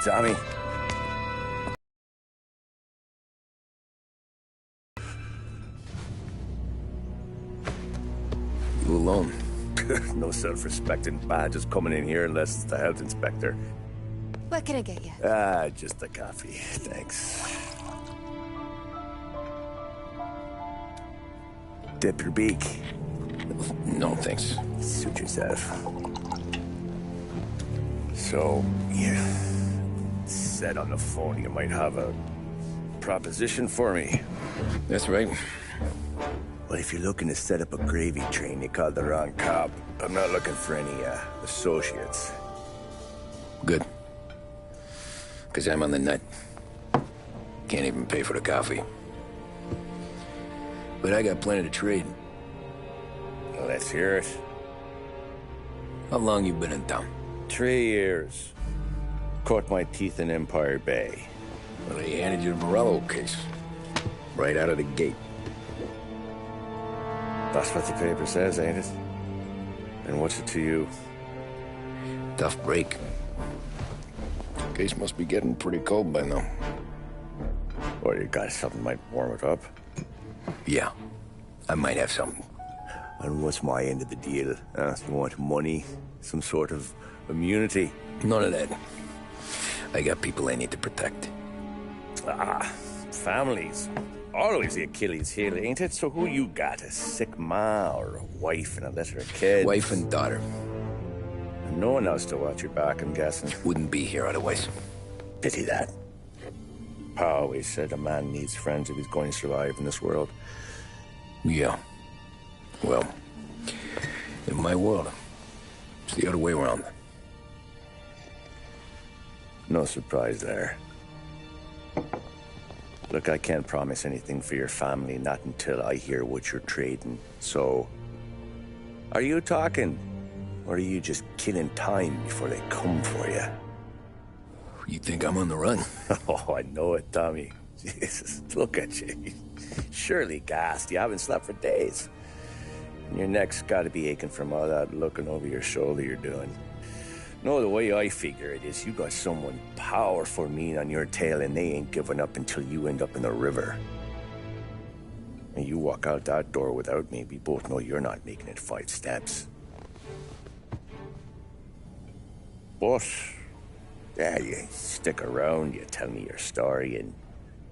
Tommy. You alone? No self-respecting badges coming in here unless it's the health inspector. What can I get you? Just a coffee. Thanks. Dip your beak. No, thanks. Suit yourself. So, you said on the phone you might have a proposition for me. That's right. Well, if you're looking to set up a gravy train, you called the wrong cop. I'm not looking for any, associates. Good. Because I'm on the nut. Can't even pay for the coffee. But I got plenty to trade. Well, let's hear it. How long you been in town? 3 years. Caught my teeth in Empire Bay. Well, they handed you the Morello case. Right out of the gate. That's what the paper says, ain't it? And what's it to you? Tough break. Case must be getting pretty cold by now. Or you got something might warm it up? Yeah, I might have something. And what's my end of the deal? You want money? Some sort of immunity? None of that. I got people I need to protect. Families. Always the Achilles heel, ain't it? So who you got? A sick ma or a wife and a litter of kids? Wife and daughter. And no one else to watch your back, I'm guessing. Wouldn't be here otherwise. Pity that. Pa always said a man needs friends if he's going to survive in this world. Yeah. Well, in my world, it's the other way around. No surprise there. Look, I can't promise anything for your family, not until I hear what you're trading. So, are you talking? Or are you just killing time before they come for you? You think I'm on the run? Oh, I know it, Tommy. Jesus, look at you. Surely gassed. You haven't slept for days. And your neck's got to be aching from all that looking over your shoulder you're doing. No, the way I figure it is you got someone powerful mean on your tail and they ain't giving up until you end up in the river. And you walk out that door without me, we both know you're not making it 5 steps. But, yeah, you stick around, you tell me your story, and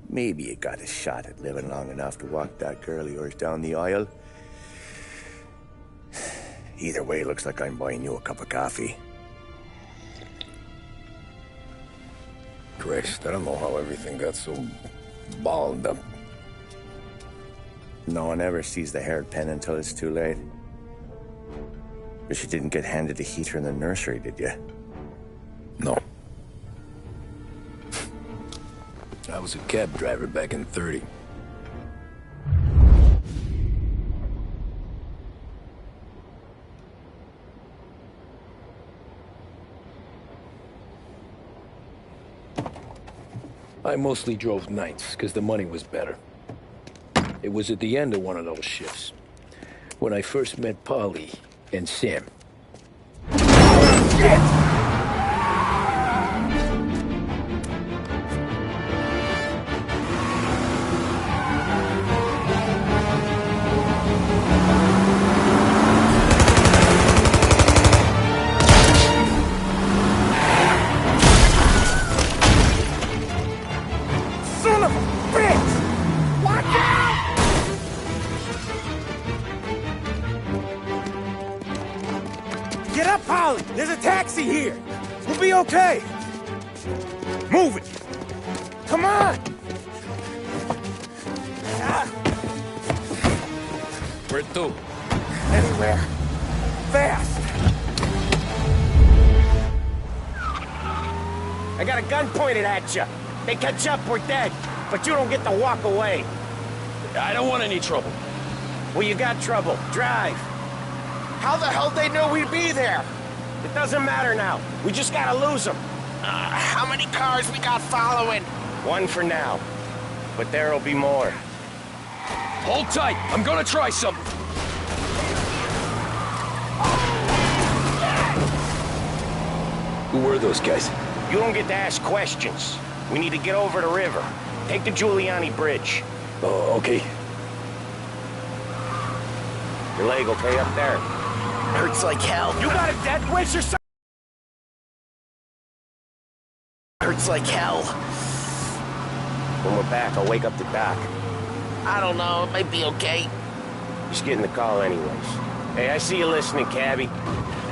maybe you got a shot at living long enough to walk that girl of yours down the aisle. Either way, looks like I'm buying you a cup of coffee. Christ, I don't know how everything got so balled up. No one ever sees the haired pen until it's too late. But you didn't get handed a heater in the nursery, did you? No. I was a cab driver back in '30. I mostly drove nights, because the money was better. It was at the end of one of those shifts, when I first met Polly and Sam. Shit! Get up, Polly! There's a taxi here! We'll be okay! Move it! Come on! Where to? Anywhere. Fast! I got a gun pointed at you. They catch up, we're dead. But you don't get to walk away. I don't want any trouble. Well, you got trouble. Drive. How the hell they know we'd be there? It doesn't matter now. We just gotta lose them. How many cars we got following? One for now. But there'll be more. Hold tight. I'm gonna try something. Who were those guys? You don't get to ask questions. We need to get over the river. Take the Giuliani Bridge. Oh, okay. Your leg okay up there? Hurts like hell. You got a death wish or something? Hurts like hell. When we're back, I'll wake up the doc. I don't know, it might be okay. Just getting the call anyways. Hey, I see you listening, cabbie.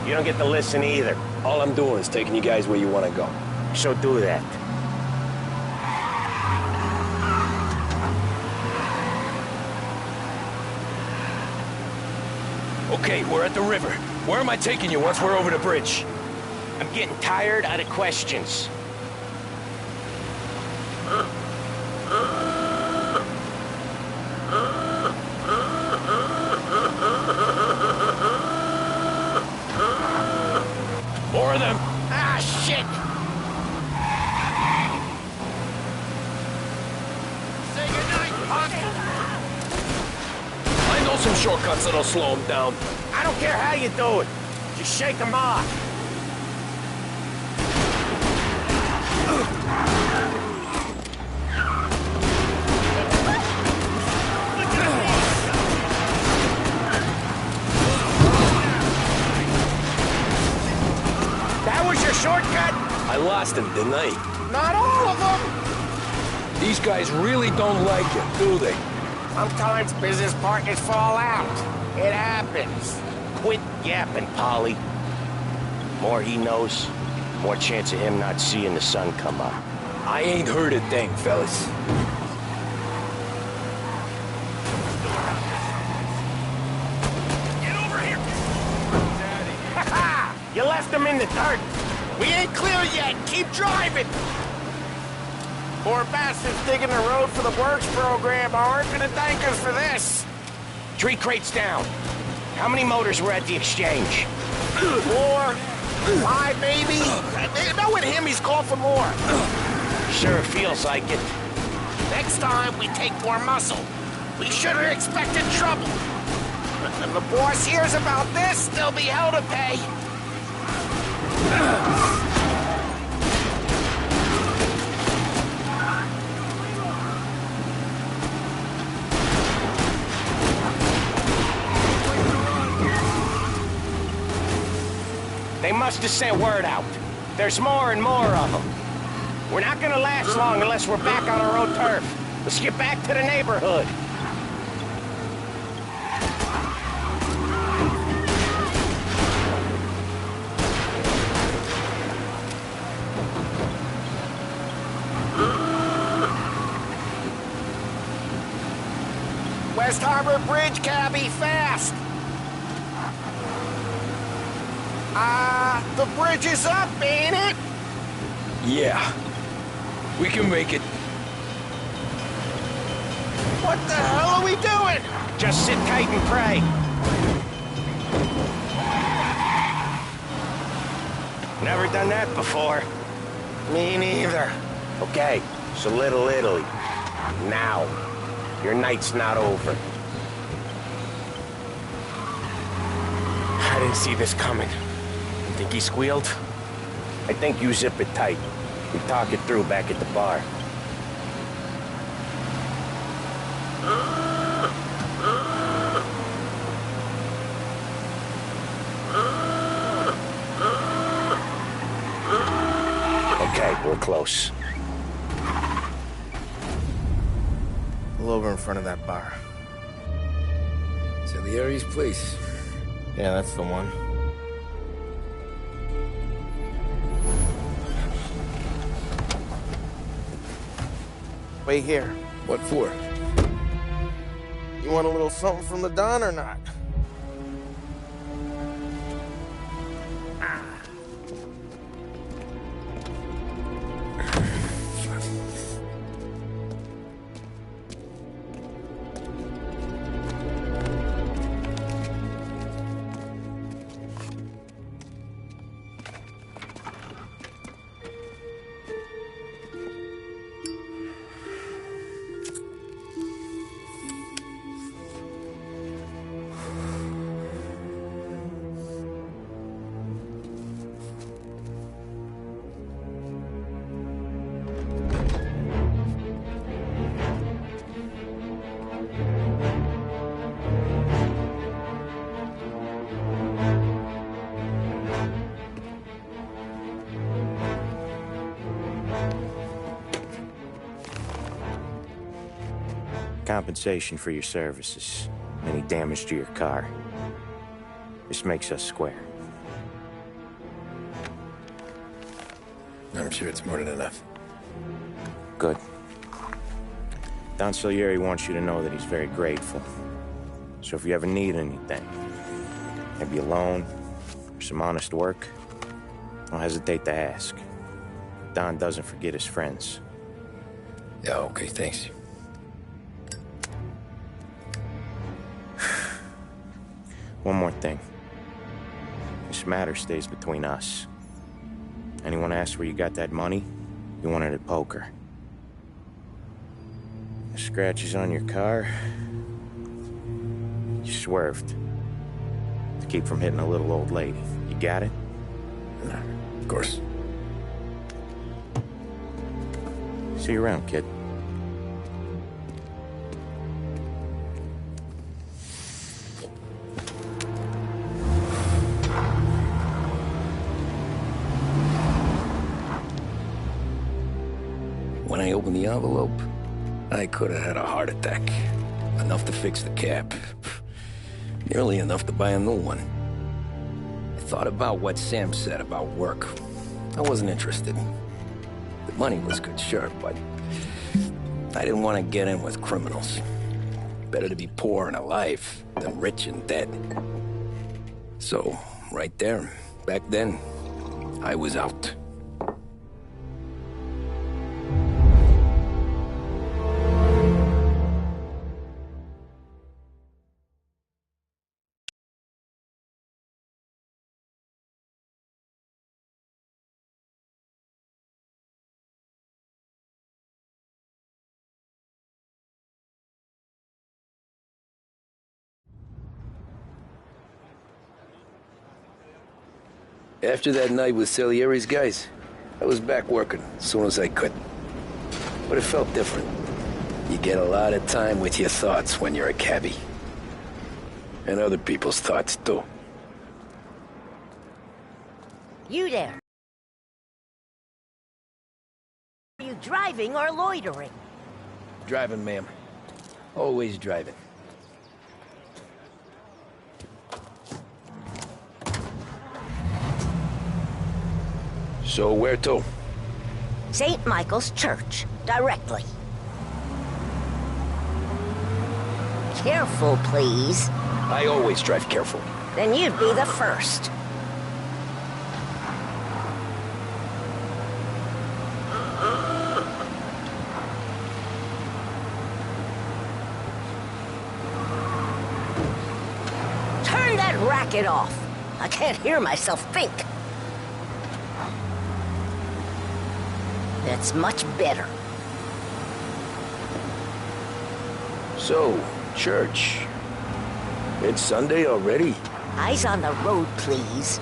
You don't get to listen either. All I'm doing is taking you guys where you want to go. So do that. Okay, we're at the river. Where am I taking you once we're over the bridge? I'm getting tired out of questions. More of them. Ah, shit! Say goodnight, punk! I know some shortcuts that'll slow them down. I don't care how you do it. Just shake them off. That was your shortcut? I lost him, didn't I? Not all of them! These guys really don't like it, do they? Sometimes business partners fall out. It happens. Quit yapping, Polly. More he knows, more chance of him not seeing the sun come up. I ain't heard a thing, fellas. Get over here! Ha ha! You left him in the dirt. We ain't clear yet. Keep driving. Poor bastards digging the road for the works program aren't gonna thank us for this. 3 crates down. How many motors were at the exchange? 4, 5 maybe? Knowing him, he's called for more. Sure feels like it. Next time, we take more muscle. We should have expected trouble. When the boss hears about this, there'll be hell to pay. They must have sent word out. There's more and more of them. We're not gonna last long unless we're back on our own turf. Let's get back to the neighborhood. West Harbor Bridge, cabbie, fast! The bridge is up, ain't it? Yeah. We can make it. What the hell are we doing? Just sit tight and pray. Never done that before. Me neither. Okay, so Little Italy. Now. Your night's not over. I didn't see this coming. You think he squealed? I think you zip it tight. We talk it through back at the bar. Okay, we're close. Pull over in front of that bar. Salieri's place. Yeah, that's the one. Wait here. What for? You want a little something from the Don or not? compensation for your services. Any damage to your car. This makes us square. I'm sure it's more than enough. Good. Don Salieri wants you to know that he's very grateful. So if you ever need anything, maybe a loan, or some honest work, don't hesitate to ask. Don doesn't forget his friends. Yeah, okay, thanks. One more thing. This matter stays between us. Anyone asks where you got that money, you won it at poker. The scratches on your car, you swerved. To keep from hitting a little old lady. You got it? Of course. See you around, kid. When I opened the envelope, I could have had a heart attack. Enough to fix the cab. Nearly enough to buy a new one. I thought about what Sam said about work. I wasn't interested. The money was good, sure, but I didn't want to get in with criminals. Better to be poor and alive than rich and dead. So, right there, back then, I was out. After that night with Salieri's guys, I was back working as soon as I could. But it felt different. You get a lot of time with your thoughts when you're a cabbie. And other people's thoughts, too. You there. Are you driving or loitering? Driving, ma'am. Always driving. So where to? St. Michael's Church, directly. Careful, please. I always drive careful. Then you'd be the first. Turn that racket off. I can't hear myself think. That's much better. So, church. It's Sunday already? Eyes on the road, please.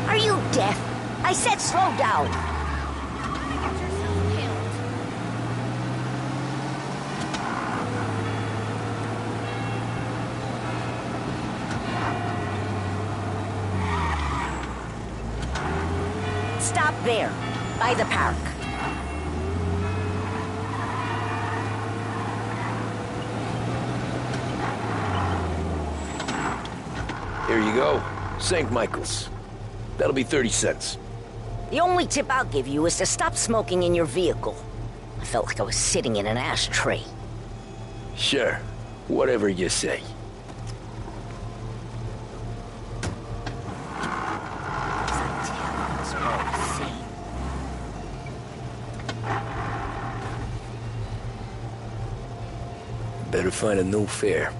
Are you deaf? I said slow down. Stop there, by the park. Here you go. St. Michael's. That'll be 30 cents. The only tip I'll give you is to stop smoking in your vehicle. I felt like I was sitting in an ashtray. Sure. Whatever you say. Better find a new fare.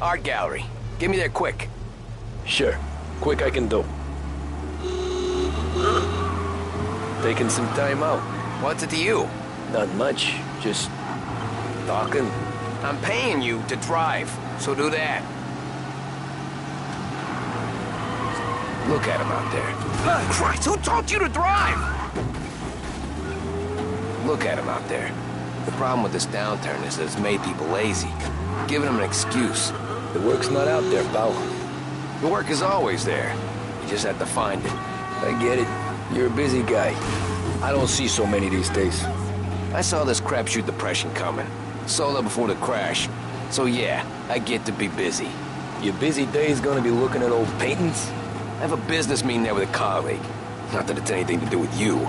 Art gallery. Get me there quick. Sure. Quick I can do. Taking some time out. What's it to you? Not much. Just talking. I'm paying you to drive, so do that. Look at him out there. Oh, Christ, who taught you to drive? Look at him out there. The problem with this downturn is that it's made people lazy, giving them an excuse. The work's not out there, pal. The work is always there. You just have to find it. I get it. You're a busy guy. I don't see so many these days. I saw this crapshoot depression coming. Sold up before the crash. So yeah, I get to be busy. Your busy day's gonna be looking at old paintings? I have a business meeting there with a colleague. Not that it's anything to do with you.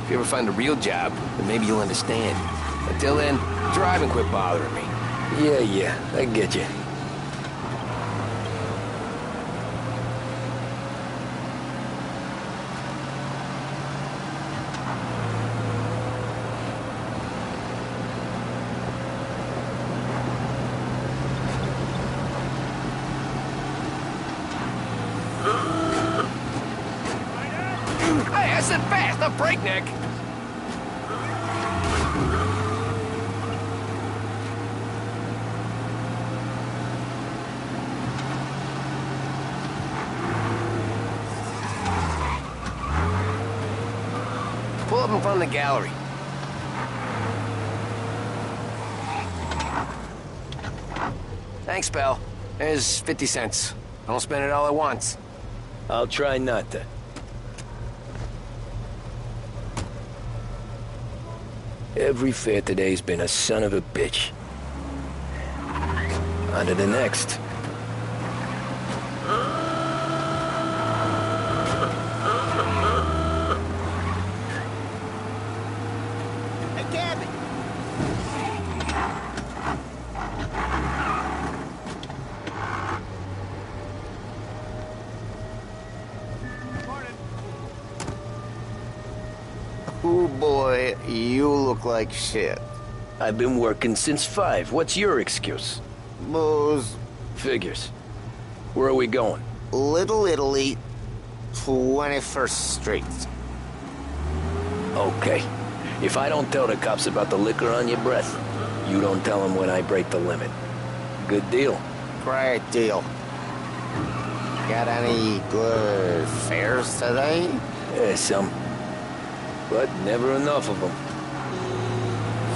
If you ever find a real job, then maybe you'll understand. Until then, drive and quit bothering me. Yeah, I get you. Hey, I said fast, not breakneck. Pull up in front of the gallery. Thanks, pal. There's 50 cents. Don't spend it all at once. I'll try not to. Every fare today's been a son of a bitch. On to the next. Oh boy, you look like shit. I've been working since 5. What's your excuse? Booze. Figures. Where are we going? Little Italy, 21st Street. Okay. If I don't tell the cops about the liquor on your breath, you don't tell them when I break the limit. Good deal. Great deal. Got any good fares today? Some. But never enough of them.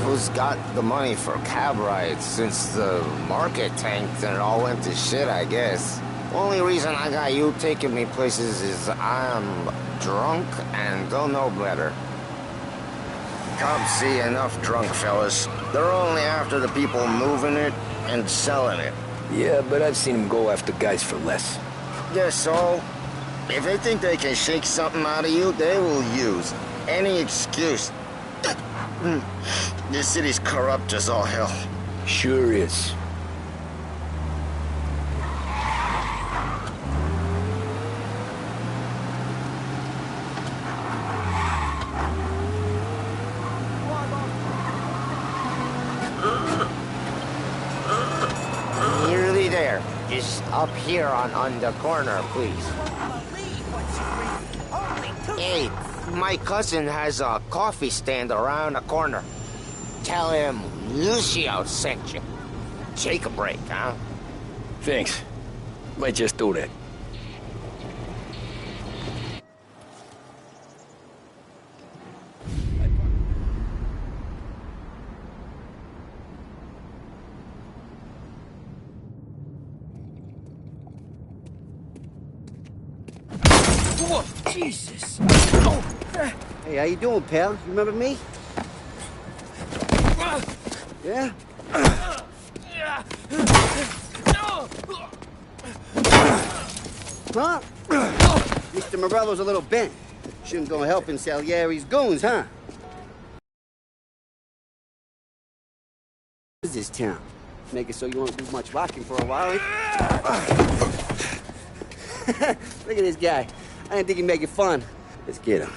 Who's got the money for cab rides since the market tanked and it all went to shit, I guess? Only reason I got you taking me places is I'm drunk and don't know better. Cops see enough drunk fellas. They're only after the people moving it and selling it. Yeah, but I've seen them go after guys for less. Guess so. If they think they can shake something out of you, they will use any excuse. This city's corrupt as all hell. Sure is. Nearly there. Just up here on the corner, please. Hey, my cousin has a coffee stand around the corner. Tell him Lucio sent you. Take a break, huh? Thanks. Might just do that. Whoa, Jesus! Hey, how you doing, pal? You remember me? Yeah? Huh? Mr. Morello's a little bent. Shouldn't go helping Salieri's goons, huh? What is this town? Make it so you won't do much rocking for a while, eh? Look at this guy. I didn't think he'd make it fun. Let's get him.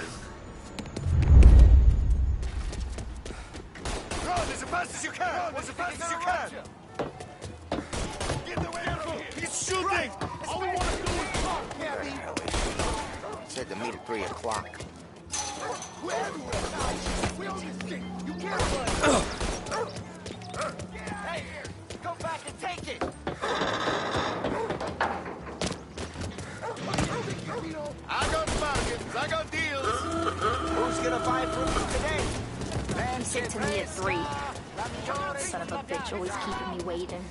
Run as fast as you can! Run as fast as you can! Get away from shooting! All we want to do is talk, Cabby! Said to meet at 3 o'clock. We own this thing! You can't run! Hey, come back and take it! I got bargains, I got deals! Who's gonna buy from me today? Man said to me at 3. Son of a bitch, always keeping me waiting.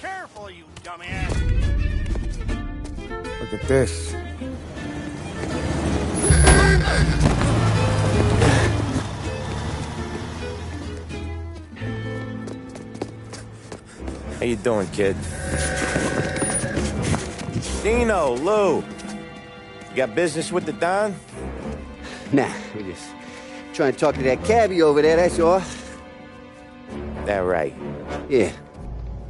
Careful, you dumbass! Look at this. How you doing, kid? Dino, Lou. You got business with the Don? Nah, we just trying to talk to that cabbie over there, that's all. That right. Yeah.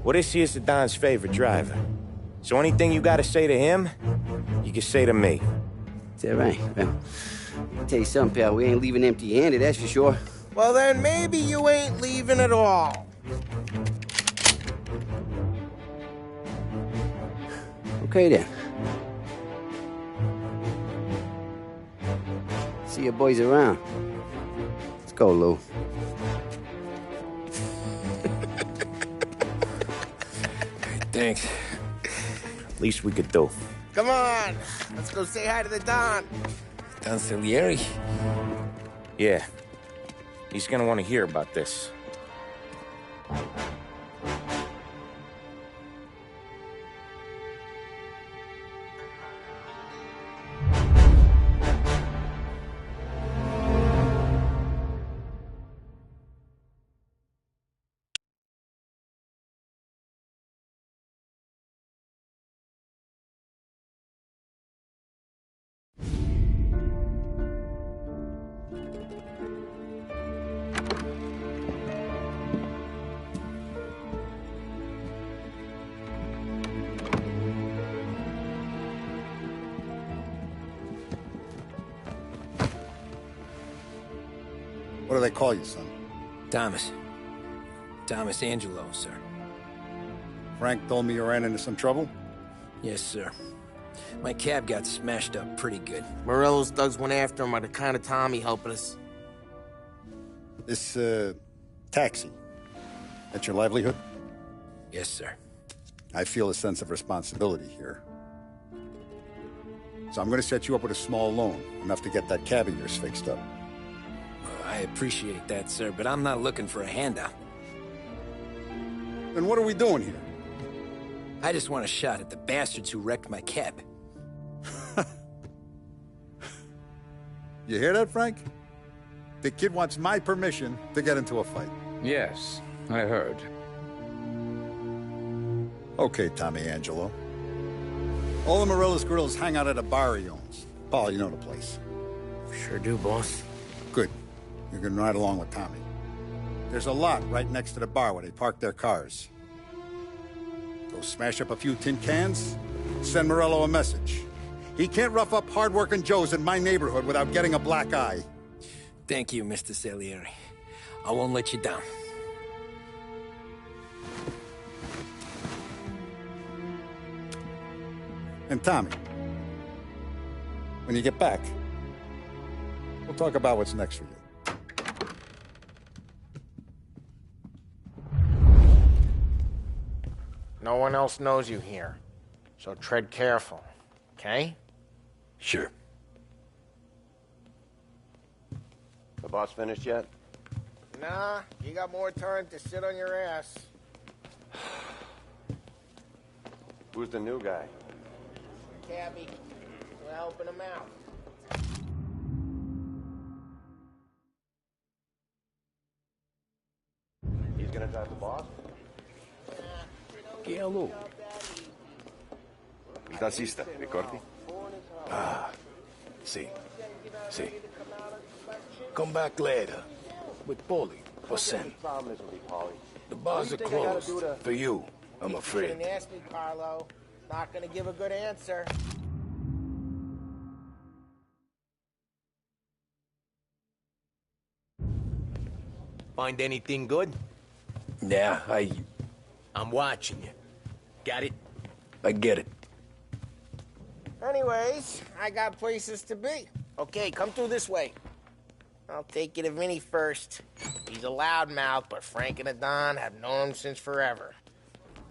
Well, this here's the Don's favorite driver. So anything you gotta say to him, you can say to me. Is that right? Well, I'll tell you something, pal. We ain't leaving empty-handed, that's for sure. Well, then maybe you ain't leaving at all. Okay, then. See your boys around. Let's go, Lou. Thanks. Least we could do. Come on, let's go say hi to the Don. Don Salieri? Yeah. He's gonna want to hear about this. What do they call you, son? Thomas. Thomas Angelo, sir. Frank told me you ran into some trouble? Yes, sir. My cab got smashed up pretty good. Morello's thugs went after him by the kind of Tommy helping us. This, taxi. That's your livelihood? Yes, sir. I feel a sense of responsibility here. So I'm gonna set you up with a small loan, enough to get that cab of yours fixed up. I appreciate that, sir, but I'm not looking for a handout. Then what are we doing here? I just want a shot at the bastards who wrecked my cab. You hear that, Frank? The kid wants my permission to get into a fight. Yes, I heard. Okay, Tommy Angelo. All the Morello's girls hang out at a bar he owns. Paul, you know the place. Sure do, boss. Good. You can ride along with Tommy. There's a lot right next to the bar where they park their cars. Go smash up a few tin cans, send Morello a message. He can't rough up hard-working Joes in my neighborhood without getting a black eye. Thank you, Mr. Salieri. I won't let you down. And Tommy, when you get back, we'll talk about what's next for you. No one else knows you here, so tread careful, okay? Sure. The boss finished yet? Nah, you got more time to sit on your ass. Who's the new guy? Cabby, we're helping him out. He's gonna drive the boss? Che hello. Il tassista, ricordi? Ah, sì. See. Come back later. With Paulie or Sam. The bars are closed. For you, I'm afraid. You shouldn't ask me, Carlo. Not gonna give a good answer. Find anything good? Yeah, I'm watching you. Got it? I get it. Anyways, I got places to be. Okay, come through this way. I'll take you to Vinny first. He's a loudmouth, but Frank and the Don have known him since forever.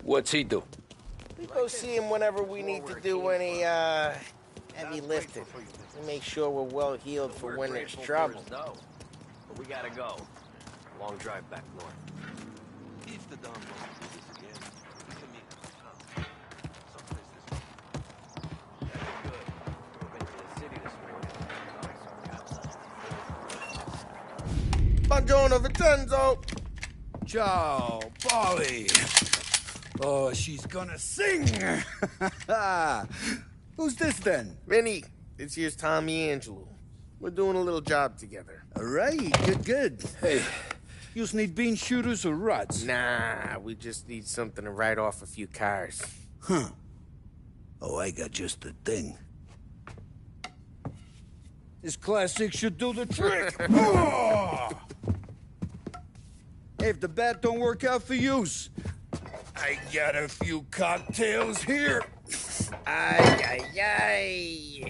What's he do? We go see him whenever we need to do any, heavy lifting. We make sure we're well healed for when there's trouble. But we gotta go. Long drive back north. If the Don wants to do this again, we can meet in town. Someplace this way. That'd be good. We've been to the city this morning. Buongiorno, Vincenzo! Ciao, Polly. Oh, she's gonna sing. Who's this then? Vinny, this here's Tommy Angelo. We're doing a little job together. All right, good. Hey, you need bean shooters or rods? Nah, we just need something to write off a few cars. Huh. Oh, I got just the thing. This classic should do the trick. Oh! Hey, if the bat don't work out for yous, I got a few cocktails here. Ay.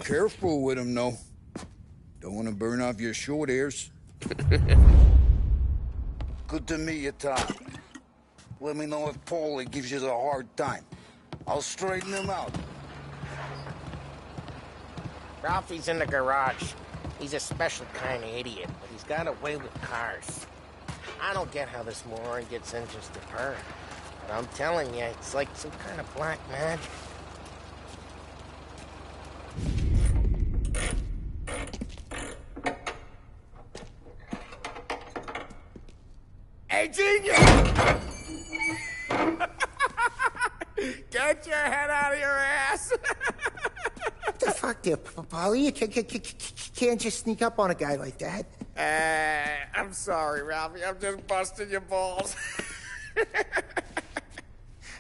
Careful with them, though. Don't want to burn off your short hairs. Good to meet you, Tom. Let me know if Paulie gives you a hard time. I'll straighten him out. Ralphie's in the garage. He's a special kind of idiot, but he's got a way with cars. I don't get how this moron gets engines to purr. But I'm telling you, it's like some kind of black magic. Hey, genius! Get your head out of your ass! What the fuck there, Paulie? You can't just sneak up on a guy like that. I'm sorry, Ralphie. I'm just busting your balls.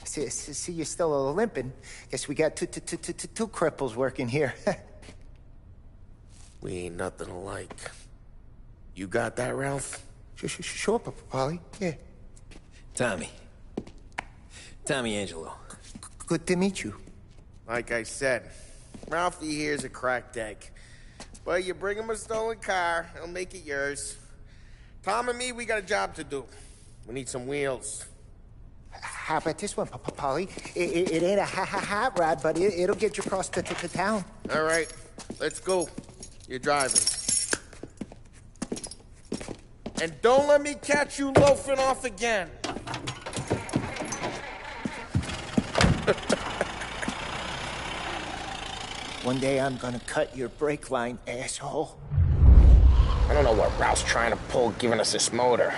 See, you're still limping. Guess we got two cripples working here. We ain't nothing alike. You got that, Ralph? Sure, Paulie. Yeah. Tommy Angelo. Good to meet you. Like I said, Ralphie here's a cracked egg. But you bring him a stolen car, he'll make it yours. Tom and me, we got a job to do. We need some wheels. How about this one, Paulie? It ain't a hot rod, but it'll get you across to town. All right, let's go. You're driving. And don't let me catch you loafing off again. One day I'm gonna cut your brake line, asshole. I don't know what Ralph's trying to pull giving us this motor.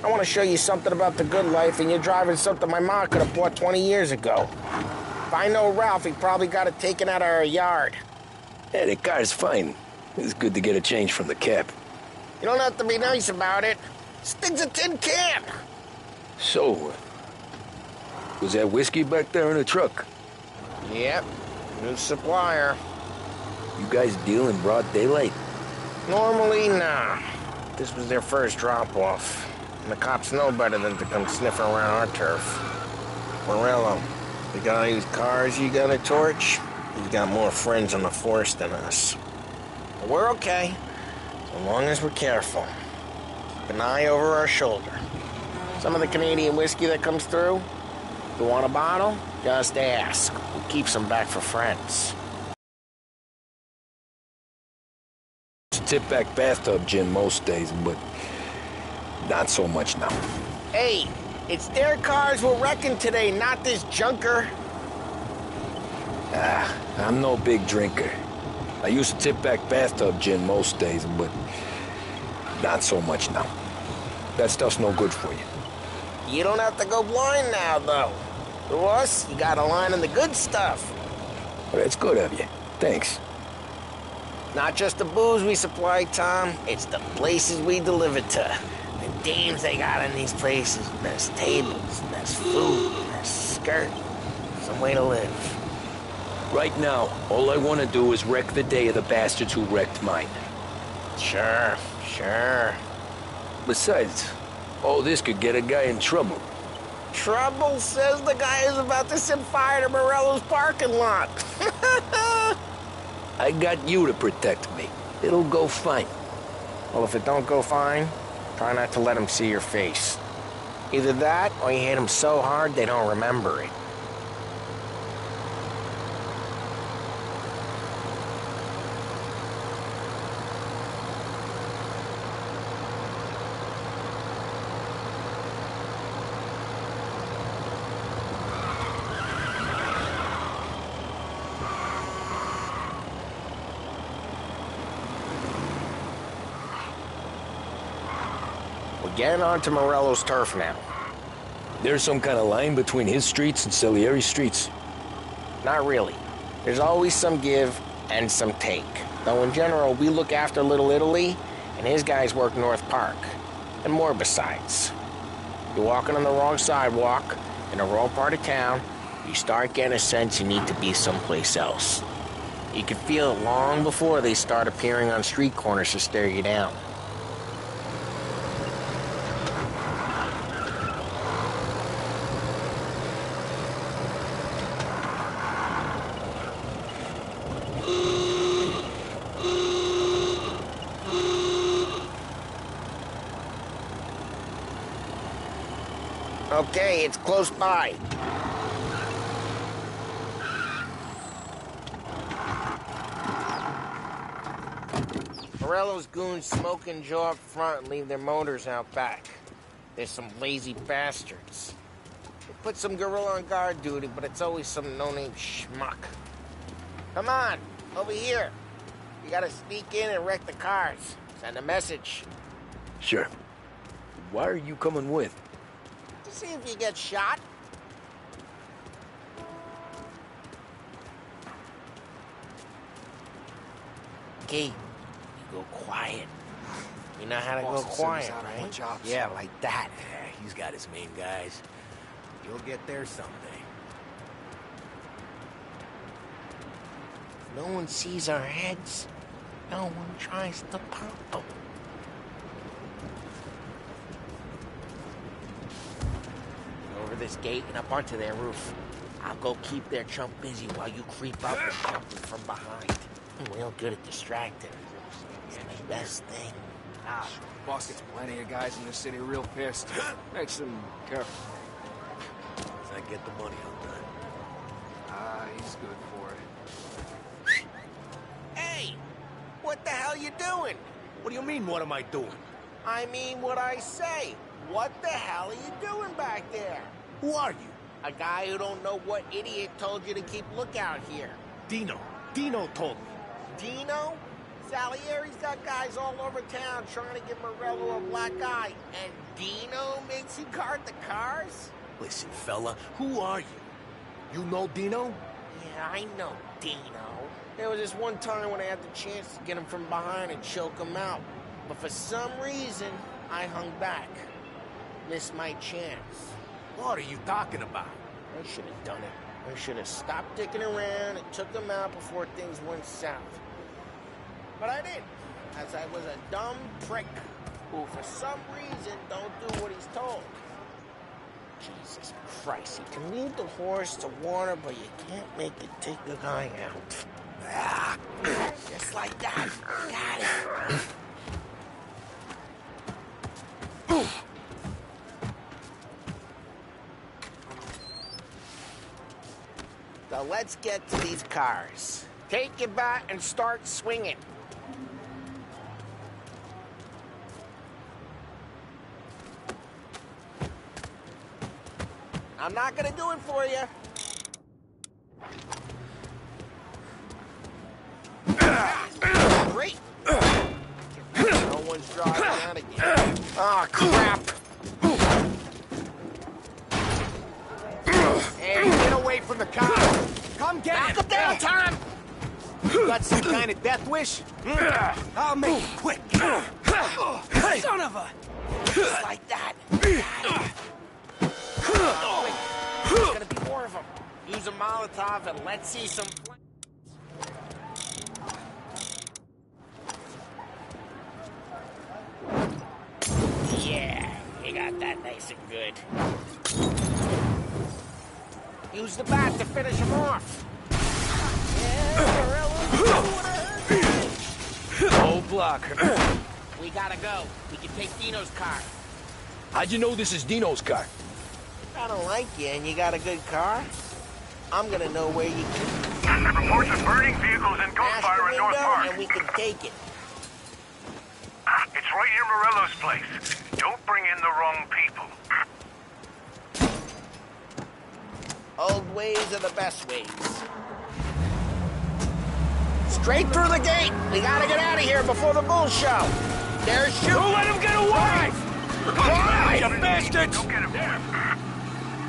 I want to show you something about the good life, and you're driving something my mom could have bought 20 years ago. If I know Ralph, he probably got it taken out of our yard. Yeah, the car's fine. It's good to get a change from the cap. You don't have to be nice about it. This thing's a tin can. So, was that whiskey back there in the truck? Yep, new supplier. You guys deal in broad daylight? Normally, nah. This was their first drop-off. And the cops know better than to come sniffing around our turf. Morello, the guy whose cars you got a torch, he's got more friends on the force than us. But we're okay. As long as we're careful. Keep an eye over our shoulder. Some of the Canadian whiskey that comes through, if you want a bottle, just ask. We'll keep some back for friends. Tip-back bathtub gin most days, but not so much now. Hey, it's their cars we're wrecking today, not this junker. I'm no big drinker. I used to tip back bathtub gin most days, but not so much now. That stuff's no good for you. You don't have to go blind now, though. To us, you got a line in the good stuff. Well, that's good of you. Thanks. Not just the booze we supply, Tom. It's the places we deliver to. The dames they got in these places. Best tables, best food, best skirt. Some way to live. Right now, all I want to do is wreck the day of the bastards who wrecked mine. Sure. Besides, all this could get a guy in trouble. Trouble, says the guy who's about to set fire to Morello's parking lot. I got you to protect me. It'll go fine. Well, if it don't go fine, try not to let them see your face. Either that, or you hit them so hard they don't remember it. Getting onto Morello's turf now. There's some kind of line between his streets and Salieri's streets? Not really. There's always some give and some take. Though in general, we look after Little Italy, and his guys work North Park. And more besides. You're walking on the wrong sidewalk, in the wrong part of town, you start getting a sense you need to be someplace else. You can feel it long before they start appearing on street corners to stare you down. Okay, it's close by. Morello's goons smoke and jaw up front and leave their motors out back. They're some lazy bastards. They put some gorilla on guard duty, but it's always some no-name schmuck. Come on, over here. You gotta sneak in and wreck the cars. Send a message. Sure. Why are you coming with? To see if you get shot. Okay, you go quiet. You know how to go quiet, right? Yeah, like that. Yeah, he's got his main guys. You'll get there someday. No one sees our heads. No one tries to pop them. Over this gate and up onto their roof. I'll go keep their chump busy while you creep up and jump them from behind. I'm real good at distracting. It's the best thing. Boss gets plenty of guys in this city real pissed. Makes them careful. As I get the money, I'm done. He's good for it. Hey! What the hell you doing? What do you mean, what am I doing? I mean what I say. What the hell are you doing back there? Who are you? A guy who don't know what idiot told you to keep lookout here. Dino. Dino told me. Dino? Salieri's got guys all over town trying to give Morello a black eye. And Dino makes you guard the cars? Listen, fella, who are you? You know Dino? Yeah, I know Dino. There was this one time when I had the chance to get him from behind and choke him out. But for some reason, I hung back. Missed my chance. What are you talking about? I should have done it. I should have stopped dicking around and took him out before things went south. But I didn't, as I was a dumb prick who, for some reason, don't do what he's told. Jesus Christ, you can lead the horse to water, but you can't make it take the guy out. Ah, just like that. Got it. So let's get to these cars. Take your bat and start swinging. I'm not gonna do it for you. Great. No one's driving out again. Oh, crap. Hey, get away from the car! Come get Knock him! him down, Tom! You got some kind of death wish? I'll make it quick. Son of a... Just like that. There's gonna be more of them. Use a Molotov and let's see some... Yeah, you got that nice and good. Use the bat to finish him off. Old blocker. We gotta go. We can take Dino's car. How'd you know this is Dino's car? I don't like you and you got a good car. I'm gonna know where you can. Reports of burning vehicles and gunfire in North Park. And we can take it. It's right near Morello's place. Don't bring in the wrong people. Old ways are the best ways. Straight through the gate. We gotta get out of here before the bull show. There's shooting. Don't let him get away! Drive! You bastards! Don't get him.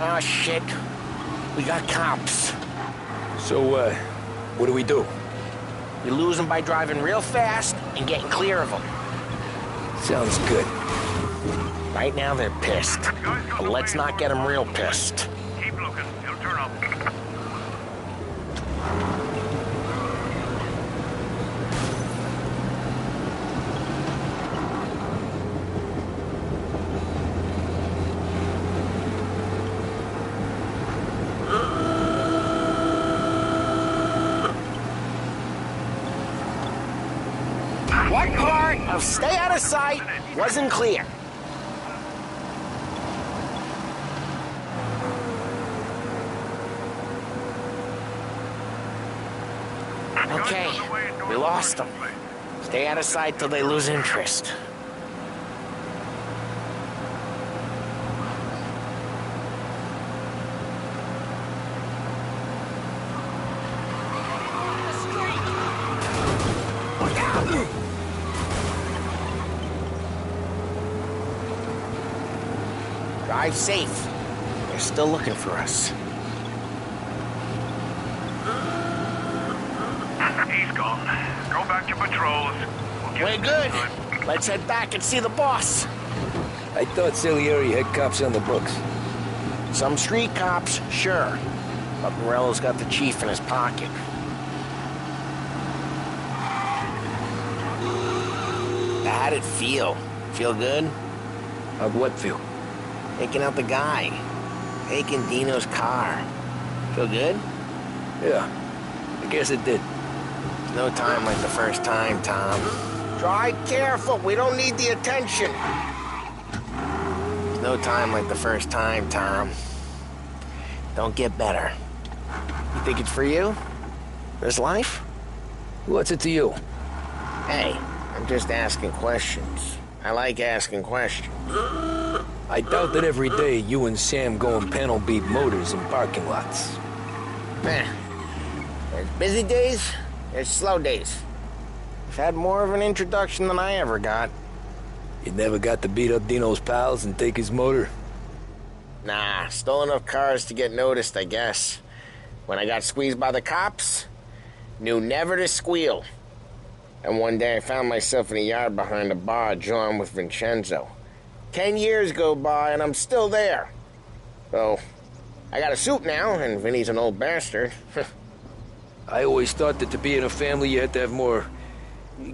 Oh, shit. We got cops. So, what do we do? You lose them by driving real fast and getting clear of them. Sounds good. Right now they're pissed. But let's not get them real pissed. Keep looking. He'll turn up. What part of stay out of sight wasn't clear? Okay, we lost them. Stay out of sight till they lose interest. Drive safe. They're still looking for us. He's gone. Go back to patrols. We're good. Let's head back and see the boss. I thought Salieri had cops on the books. Some street cops, sure. But Morello's got the chief in his pocket. How'd it feel? Feel good? How'd what feel? Taking out the guy. Taking Dino's car. Feel good? Yeah, I guess it did. No time like the first time, Tom. Drive careful. We don't need the attention. There's no time like the first time, Tom. Don't get better. You think it's for you? This life? What's it to you? Hey, I'm just asking questions. I like asking questions. I doubt that every day you and Sam go and panel beat motors in parking lots. There's busy days, there's slow days. I've had more of an introduction than I ever got. You never got to beat up Dino's pals and take his motor? Nah, stole enough cars to get noticed, I guess. When I got squeezed by the cops, knew never to squeal. And one day I found myself in a yard behind a bar drawn with Vincenzo. 10 years go by and I'm still there. So, I got a suit now, and Vinny's an old bastard. I always thought that to be in a family you had to have more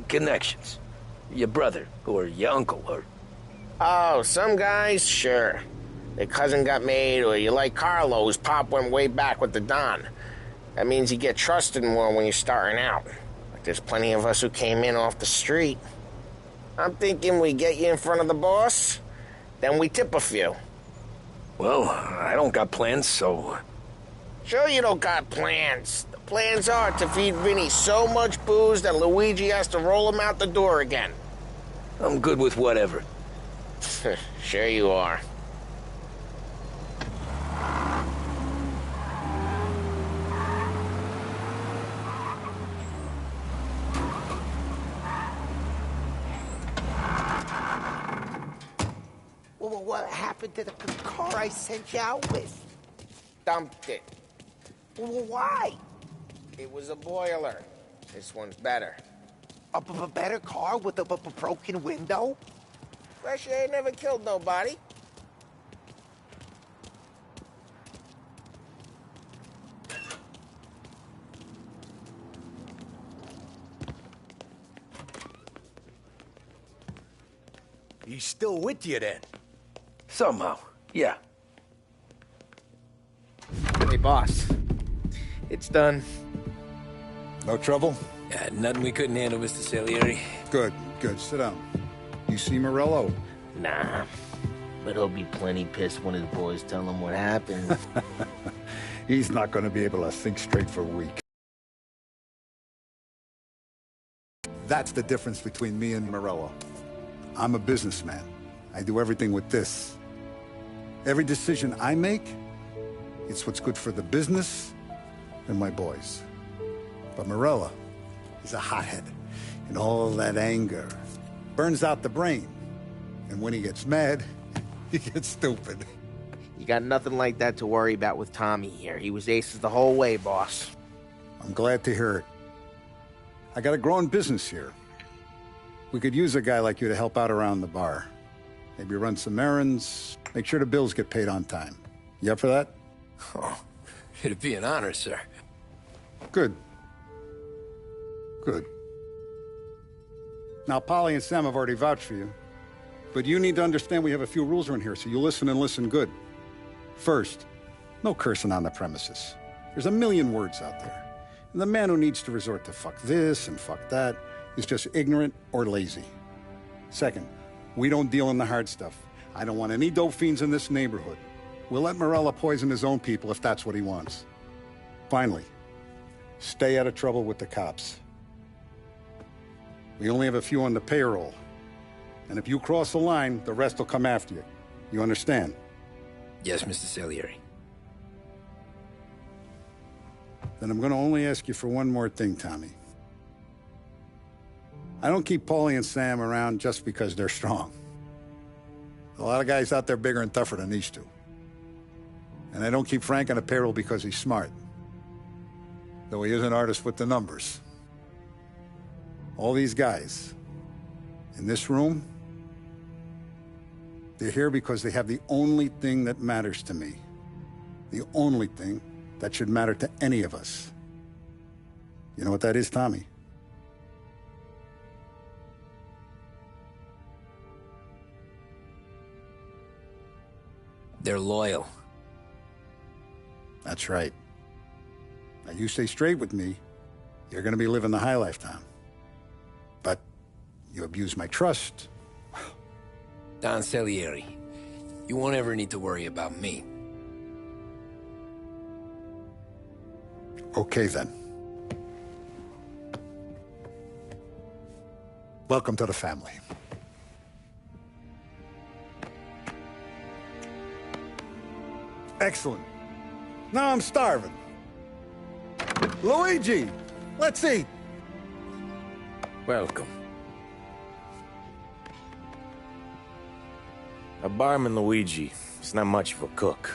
connections. Your brother, or your uncle, or... Oh, some guys, sure. Their cousin got made, or you like Carlo's pop went way back with the Don. That means you get trusted more when you're starting out. But there's plenty of us who came in off the street. I'm thinking we get you in front of the boss, then we tip a few. Well, I don't got plans, so... Sure you don't got plans. The plans are to feed Vinny so much booze that Luigi has to roll him out the door again. I'm good with whatever. Sure you are. Well, what happened to the car I sent you out with? Dumped it. Well, why? It was a boiler. This one's better. A better car with a broken window? Fresh air ain't never killed nobody. He's still with you then? Somehow, yeah. Hey, boss. It's done. No trouble? Yeah, nothing we couldn't handle, Mr. Salieri. Good, good. Sit down. You see Morello? Nah. But he'll be plenty pissed when his boys tell him what happened. He's not going to be able to think straight for a week. That's the difference between me and Morello. I'm a businessman. I do everything with this. Every decision I make, it's what's good for the business and my boys. But Morello is a hothead, and all that anger burns out the brain. And when he gets mad, he gets stupid. You got nothing like that to worry about with Tommy here. He was aces the whole way, boss. I'm glad to hear it. I got a growing business here. We could use a guy like you to help out around the bar. Maybe run some errands, make sure the bills get paid on time. You up for that? Oh, it'd be an honor, sir. Good. Good. Now, Polly and Sam have already vouched for you. But you need to understand we have a few rules around here, so you listen and listen good. First, no cursing on the premises. There's a million words out there. And the man who needs to resort to fuck this and fuck that is just ignorant or lazy. Second, we don't deal in the hard stuff. I don't want any dope fiends in this neighborhood. We'll let Morello poison his own people if that's what he wants. Finally, stay out of trouble with the cops. We only have a few on the payroll. And if you cross the line, the rest will come after you. You understand? Yes, Mr. Salieri. Then I'm going to only ask you for one more thing, Tommy. I don't keep Paulie and Sam around just because they're strong. A lot of guys out there bigger and tougher than these two. And I don't keep Frank on the payroll because he's smart. Though he is an artist with the numbers. All these guys in this room, they're here because they have the only thing that matters to me. The only thing that should matter to any of us. You know what that is, Tommy? They're loyal. That's right. Now, you stay straight with me, you're gonna be living the high life, Tom. But you abuse my trust. Don Salieri, you won't ever need to worry about me. Okay, then. Welcome to the family. Excellent. Now I'm starving. Luigi, let's eat. Welcome. A barman Luigi is not much of a cook.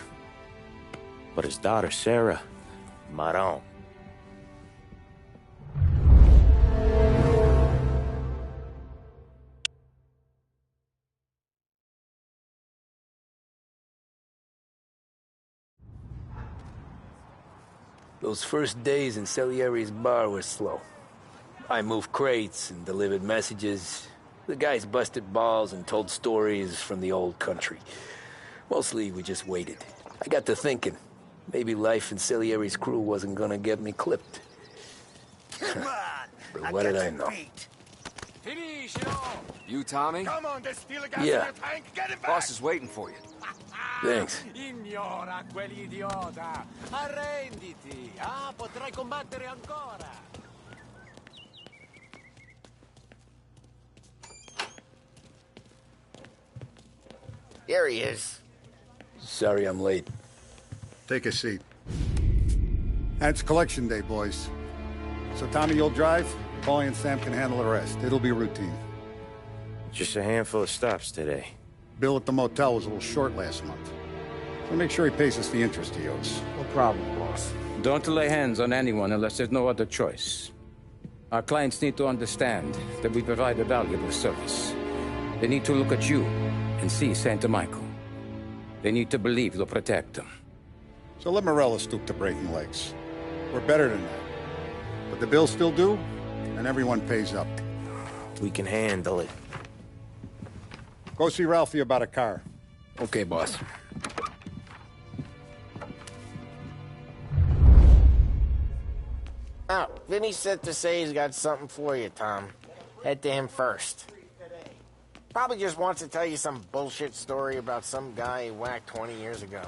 But his daughter Sarah, Maron. Those first days in Salieri's bar were slow. I moved crates and delivered messages. The guys busted balls and told stories from the old country. Mostly, we just waited. I got to thinking, maybe life in Salieri's crew wasn't gonna get me clipped. But what did I know? You, Tommy? Come on, there's still a gas Yeah. in your tank. Get it back. Boss is waiting for you. Thanks. Ignora quell'idiota. Arrenditi. Ah, potrai combattere ancora. There he is. Sorry I'm late. Take a seat. And it's collection day, boys. So Tommy, you'll drive. Paulie and Sam can handle the rest. It'll be routine. Just a handful of stops today. Bill at the motel was a little short last month. So make sure he pays us the interest he owes. No problem, boss. Don't lay hands on anyone unless there's no other choice. Our clients need to understand that we provide a valuable service. They need to look at you and see Santa Michael. They need to believe you'll protect them. So let Morello stoop to breaking legs. We're better than that. But the bill's still due, and everyone pays up. We can handle it. Go see Ralphie about a car. Okay, boss. Oh, Vinny sent to say he's got something for you, Tom. Head to him first. Probably just wants to tell you some bullshit story about some guy he whacked 20 years ago.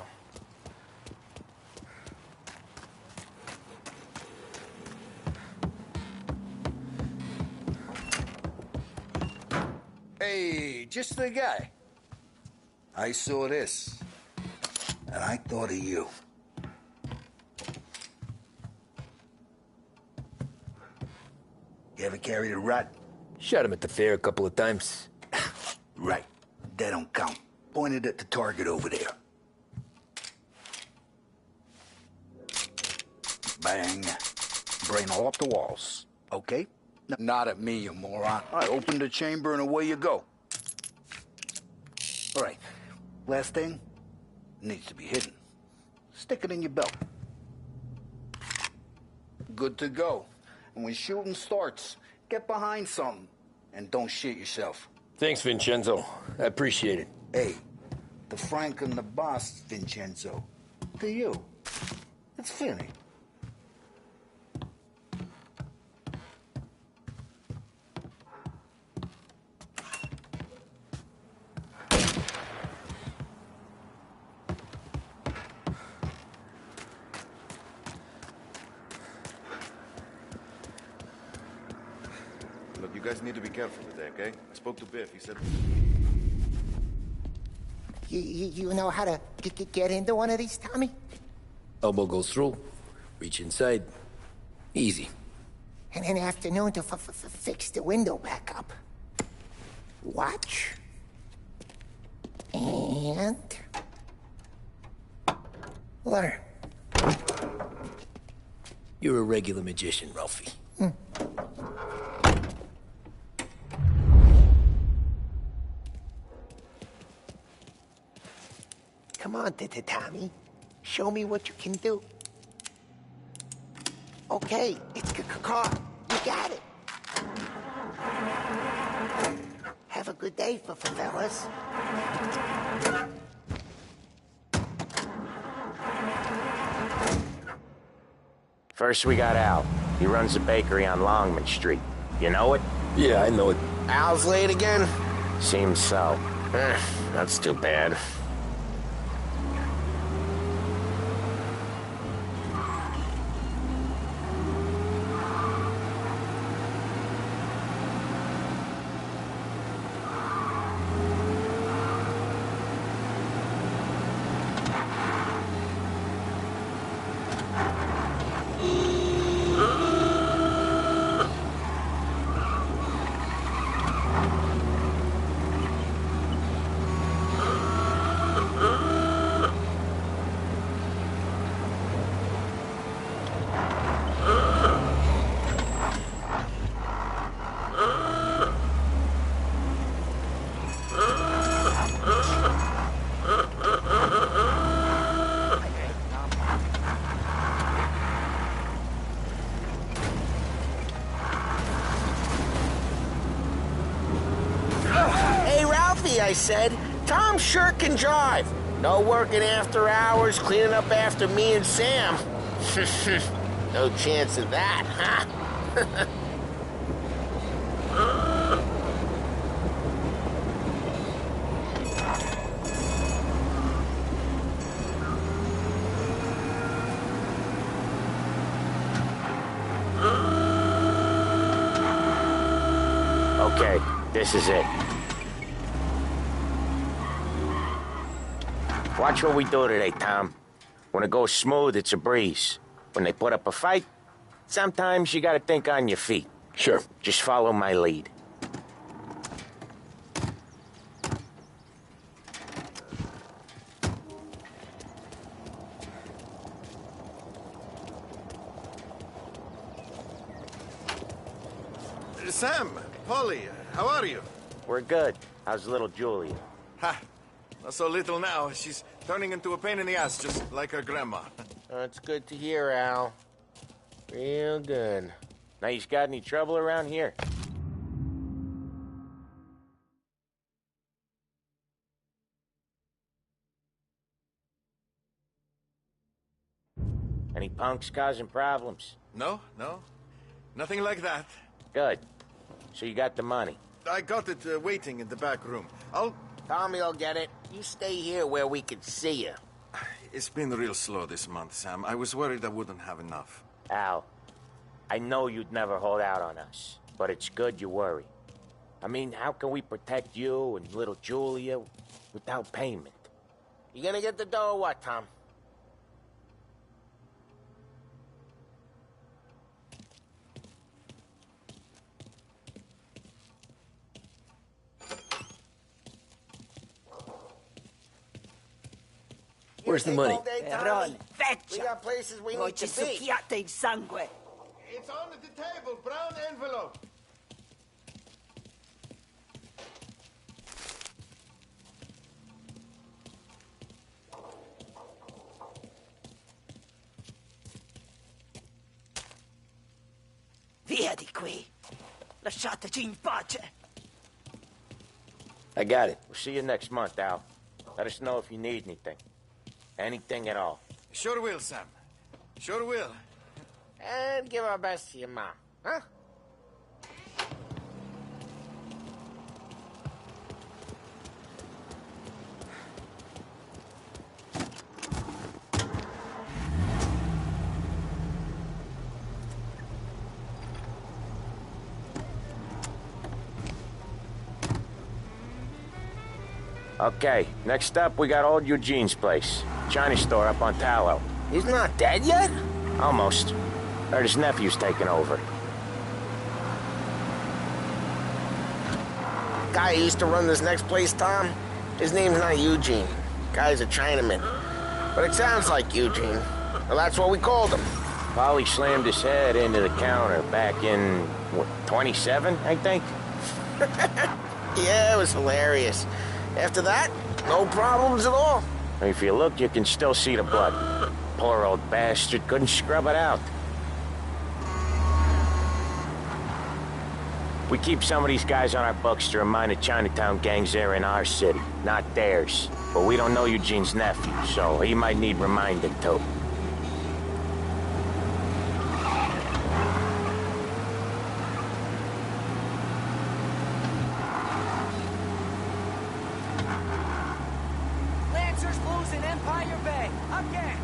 Hey, just the guy. I saw this, and I thought of you. You ever carried a rat? Shot him at the fair a couple of times. Right. That don't count. Pointed at the target over there. Bang. Brain all off the walls. Okay? Not at me, you moron. I opened the chamber and away you go. All right. Last thing. Needs to be hidden. Stick it in your belt. Good to go. And when shooting starts, get behind something. And don't shit yourself. Thanks, Vincenzo. I appreciate it. Hey, the Frank and the boss, Vincenzo. To you. It's Finny. Look, you guys need to be careful today, okay? I spoke to Biff. He said... You know how to get into one of these, Tommy? Elbow goes through. Reach inside. Easy. And an afternoon to fix the window back up. Watch. And... learn. You're a regular magician, Ralphie. Come on, Tommy. Show me what you can do. Okay, it's caught. You got it. Have a good day, fellas. First we got Al. He runs a bakery on Longman Street. You know it? Yeah, I know it. Al's late again? Seems so. That's too bad. I said. Tom sure can drive. No working after hours, cleaning up after me and Sam. No chance of that, huh? Okay, this is it. Watch what we do today, Tom. When it goes smooth, it's a breeze. When they put up a fight, sometimes you gotta think on your feet. Sure. Just follow my lead. Sam, Polly, how are you? We're good. How's little Julia? Ha! Not so little now. She's turning into a pain in the ass, just like her grandma. It's good to hear, Al. Real good. Now, you got any trouble around here? Any punks causing problems? No. Nothing like that. Good. So you got the money? I got it waiting in the back room. Tommy will get it. You stay here where we can see you. It's been real slow this month, Sam. I was worried I wouldn't have enough. Al, I know you'd never hold out on us, but it's good you worry. I mean, how can we protect you and little Julia without payment? You gonna get the dough or what, Tom? Where's the money? Ron, We got places we Poi need ci to be. succhiate il sangue. It's on the table, brown envelope. Via di qui. Lasciateci in pace. I got it. We'll see you next month, Al. Let us know if you need anything. Anything at all. Sure will, Sam. Sure will. And give our best to your mom, huh? Okay, next up, we got old Eugene's place. China store up on Tallow. He's not dead yet? Almost. Heard his nephew's taking over. Guy who used to run this next place, Tom? His name's not Eugene. Guy's a Chinaman. But it sounds like Eugene. Well, that's what we called him. Polly slammed his head into the counter back in, what, 27, I think? Yeah, it was hilarious. After that, no problems at all. If you look, you can still see the blood. Poor old bastard couldn't scrub it out. We keep some of these guys on our books to remind the Chinatown gangs they're in our city, not theirs. But we don't know Eugene's nephew, so he might need reminding too. Lancers losing Empire Bay. Again.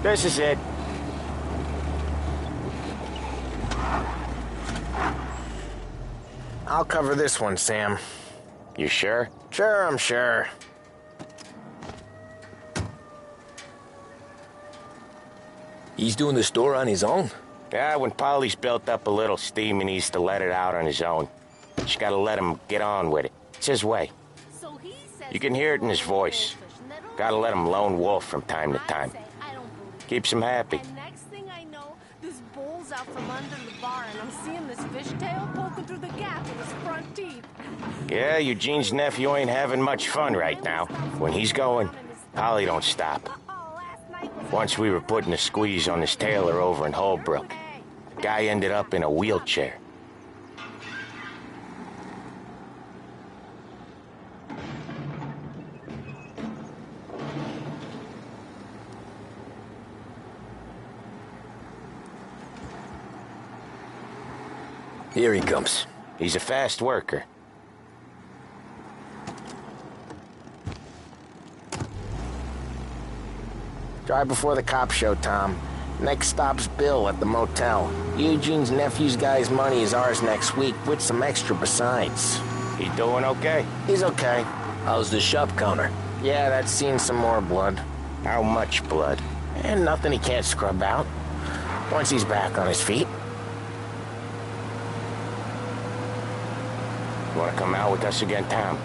This is it. I'll cover this one, Sam. You sure? Sure, I'm sure. He's doing the store on his own? Yeah, when Polly's built up a little steam, he needs to let it out on his own. Just gotta let him get on with it. It's his way. You can hear it in his voice. Gotta let him lone wolf from time to time. Keeps him happy. And next thing I know, this bull's out from under the bar, and I'm seeing this fishtail poking through the gap in his front teeth. Yeah, Eugene's nephew ain't having much fun right now. When he's going, Polly don't stop. Once we were putting a squeeze on this tailor over in Holbrook. The guy ended up in a wheelchair. Here he comes. He's a fast worker. Drive before the cops show, Tom. Next stop's Bill at the motel. Eugene's nephew's guy's money is ours next week, with some extra besides. He doing okay? He's okay. How's the shop counter? Yeah, that's seen some more blood. How much blood? And nothing he can't scrub out. Once he's back on his feet. You wanna come out with us again, Tom?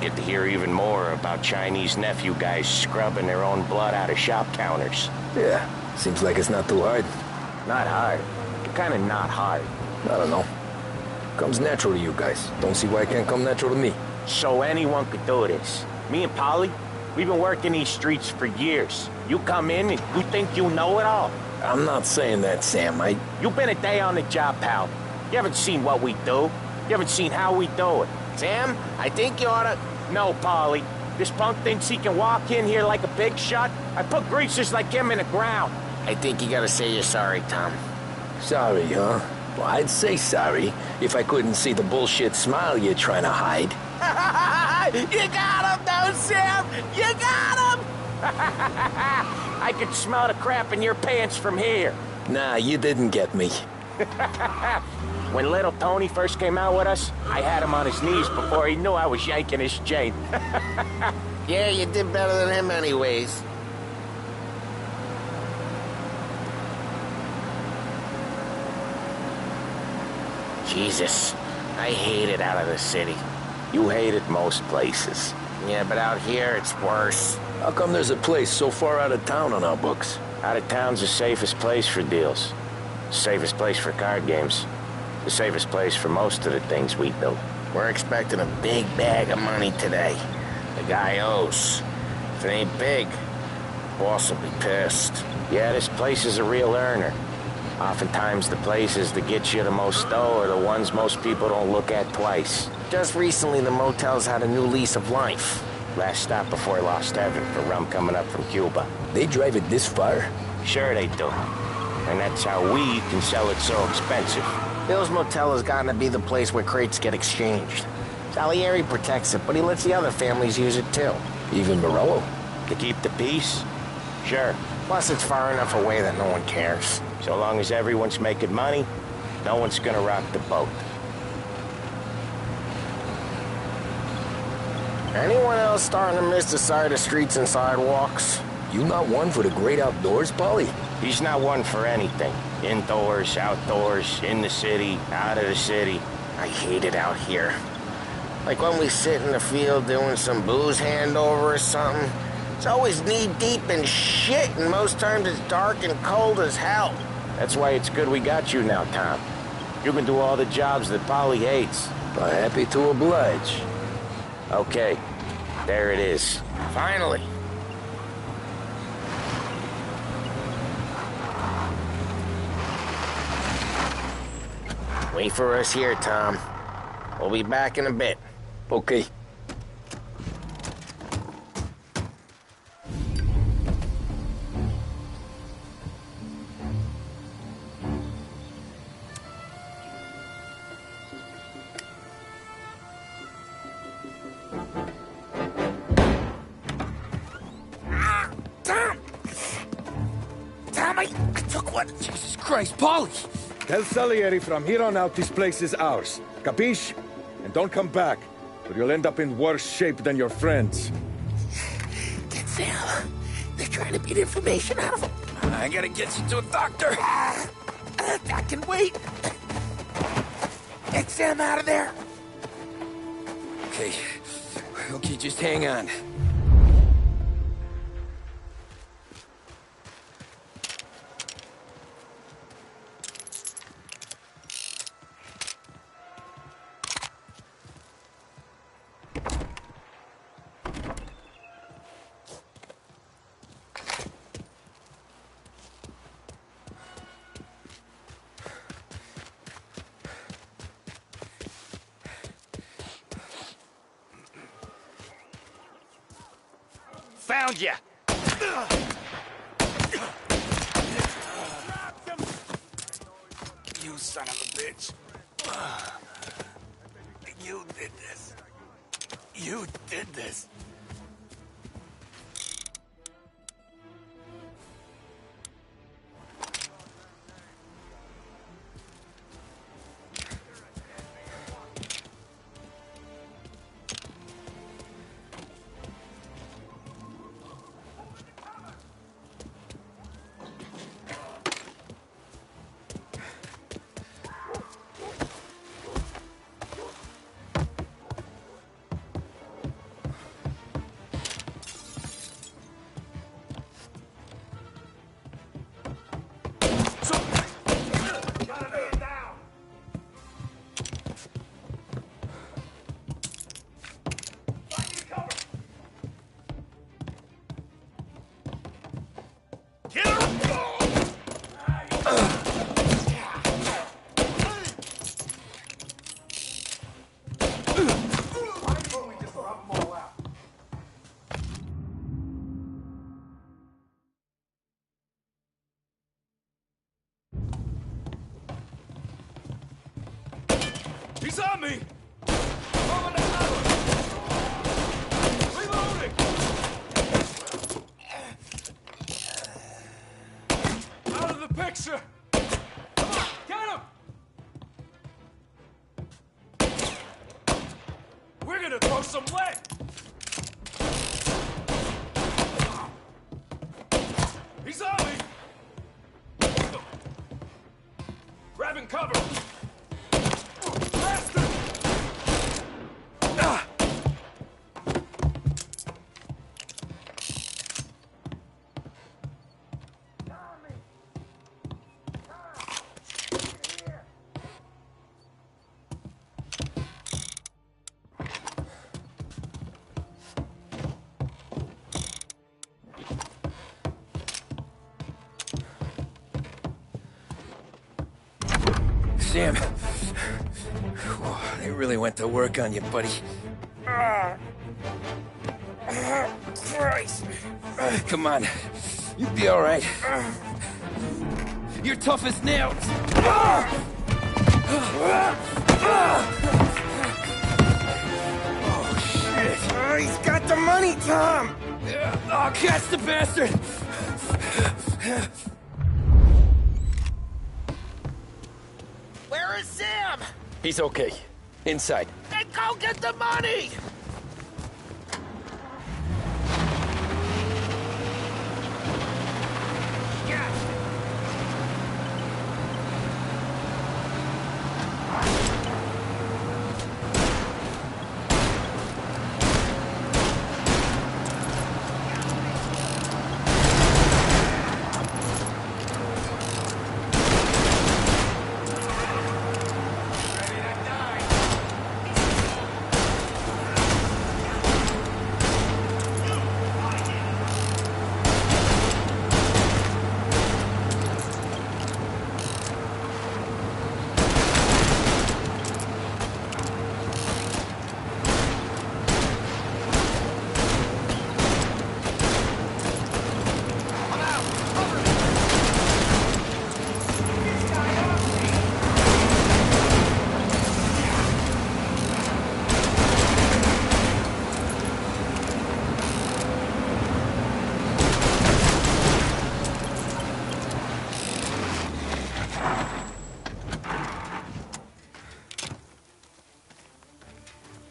Get to hear even more about Chinese nephew guys scrubbing their own blood out of shop counters. Yeah, seems like it's not too hard. Not hard. Kinda not hard. I don't know. Comes natural to you guys. Don't see why it can't come natural to me. So anyone could do this. Me and Polly, we've been working these streets for years. You come in and you think you know it all. I'm not saying that, Sam. You've been a day on the job, pal. You haven't seen what we do. You haven't seen how we do it. Sam, I think you oughta... No, Polly. This punk thinks he can walk in here like a big shot. I put greasers like him in the ground. I think you gotta say you're sorry, Tom. Sorry, huh? Well, I'd say sorry if I couldn't see the bullshit smile you're trying to hide. You got him, though, Sam! You got him! I could smell the crap in your pants from here. Nah, you didn't get me. When little Tony first came out with us, I had him on his knees before he knew I was yanking his chain. Yeah, you did better than him anyways. Jesus, I hate it out of the city. You hate it most places. Yeah, but out here, it's worse. How come there's a place so far out of town on our books? Out of town's the safest place for deals. Safest place for card games. The safest place for most of the things we do. We're expecting a big bag of money today. The guy owes. If it ain't big, boss will be pissed. Yeah, this place is a real earner. Oftentimes the places that get you the most dough are the ones most people don't look at twice. Just recently, the motel's had a new lease of life. Last stop before Lost Heaven for rum coming up from Cuba. They drive it this far? Sure they do. And that's how we can sell it so expensive. Bill's motel has gotten to be the place where crates get exchanged. Salieri protects it, but he lets the other families use it too. Even Morello? To keep the peace? Sure. Plus, it's far enough away that no one cares. So long as everyone's making money, no one's gonna rock the boat. Anyone else starting to miss the side of streets and sidewalks? You not one for the great outdoors, Polly? He's not one for anything. Indoors, outdoors, in the city, out of the city. I hate it out here. Like when we sit in the field doing some booze handover or something. It's always knee-deep in shit, and most times it's dark and cold as hell. That's why it's good we got you now, Tom. You can do all the jobs that Polly hates. I'm happy to oblige. Okay, there it is. Finally. Wait for us here, Tom. We'll be back in a bit. Okay. I took one. Jesus Christ, Polly! Tell Salieri from here on out this place is ours. Capiche? And don't come back, or you'll end up in worse shape than your friends. Get Sam. They're trying to beat information out of him. I gotta get you to a doctor. I can wait. Get Sam out of there. Okay. Okay, just hang on. Found ya! You son of a bitch. You did this. You did this. He's on me! Over the tower! Reloading! Out of the picture! Come on, get him! We're gonna throw some lead! He's on me! Grabbing cover! Sam. They really went to work on you, buddy. Christ. Come on. You'll be all right. You're tough as nails. Oh, shit. He's got the money, Tom. Oh, catch the bastard. Where is Sam? He's okay. Inside. Then go get the money!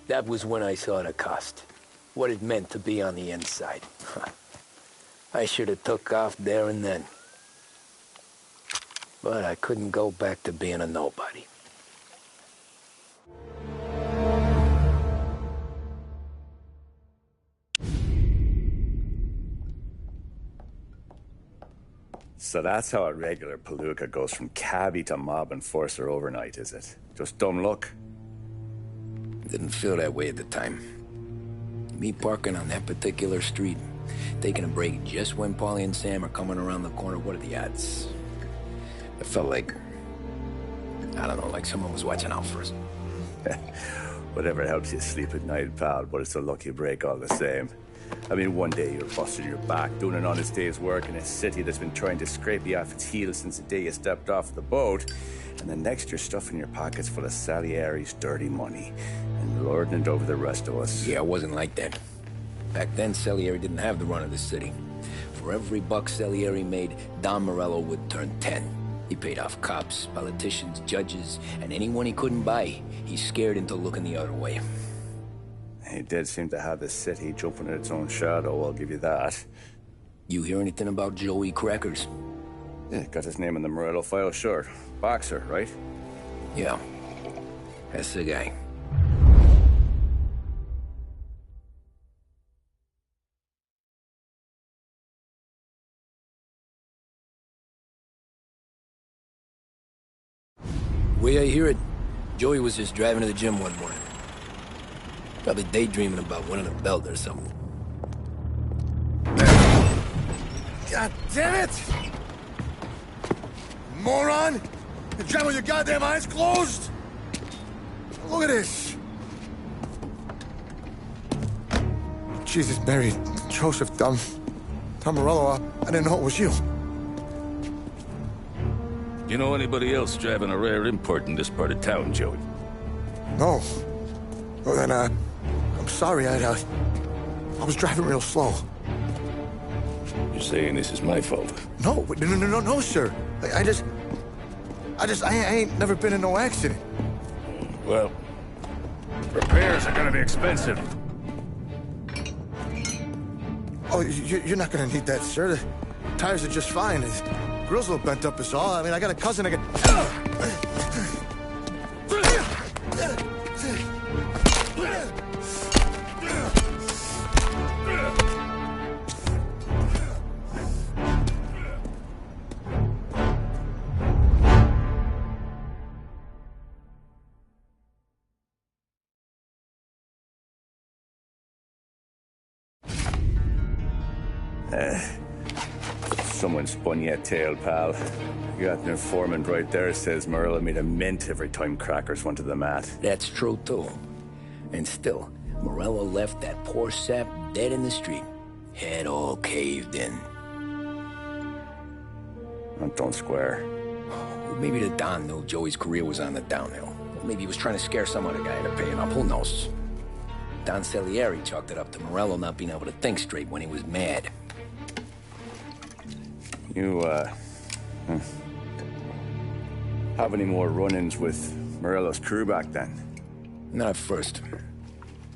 That was when I saw the cost. What it meant to be on the inside. I should have took off there and then. But I couldn't go back to being a nobody. So that's how a regular palooka goes from cabbie to mob enforcer overnight, is it? Just dumb luck? Didn't feel that way at the time. Me parking on that particular street, taking a break just when Paulie and Sam are coming around the corner, what are the odds? It felt like, I don't know, like someone was watching out for us. Whatever helps you sleep at night, pal, but it's a lucky break all the same. I mean, one day you're busting your back, doing an honest day's work in a city that's been trying to scrape you off its heels since the day you stepped off the boat. And the next you're stuffing your pockets full of Salieri's dirty money and lording it over the rest of us. Yeah, it wasn't like that. Back then, Salieri didn't have the run of the city. For every buck Salieri made, Don Morello would turn 10. He paid off cops, politicians, judges, and anyone he couldn't buy, he scared into looking the other way. He did seem to have the city jumping at its own shadow, I'll give you that. You hear anything about Joey Crackers? Yeah, got his name in the Morello file, sure. Boxer, right? Yeah, that's the guy. The way I hear it, Joey was just driving to the gym one morning. Probably daydreaming about winning a belt or something. God damn it! Moron! You're driving with your goddamn eyes closed? Look at this! Jesus, Mary, Joseph, Tom Morello, I didn't know it was you. You know anybody else driving a rare import in this part of town, Joey? No. Well, then, I'm sorry, I was driving real slow. You're saying this is my fault? No, sir. I ain't never been in no accident. Well, repairs are gonna be expensive. Oh, you're not gonna need that, sir. The tires are just fine. The grill's a little bent up is all. I mean, I got a cousin I can... Someone spun you a tail, pal. You got an informant right there says Morello made a mint every time Crackers went to the mat. That's true, too. And still, Morello left that poor sap dead in the street. Head all caved in. That don't square. Well, maybe the Don knew Joey's career was on the downhill. Or maybe he was trying to scare some other guy into paying up. Who knows? Don Salieri chalked it up to Morello not being able to think straight when he was mad. You, have any more run-ins with Morello's crew back then? Not at first.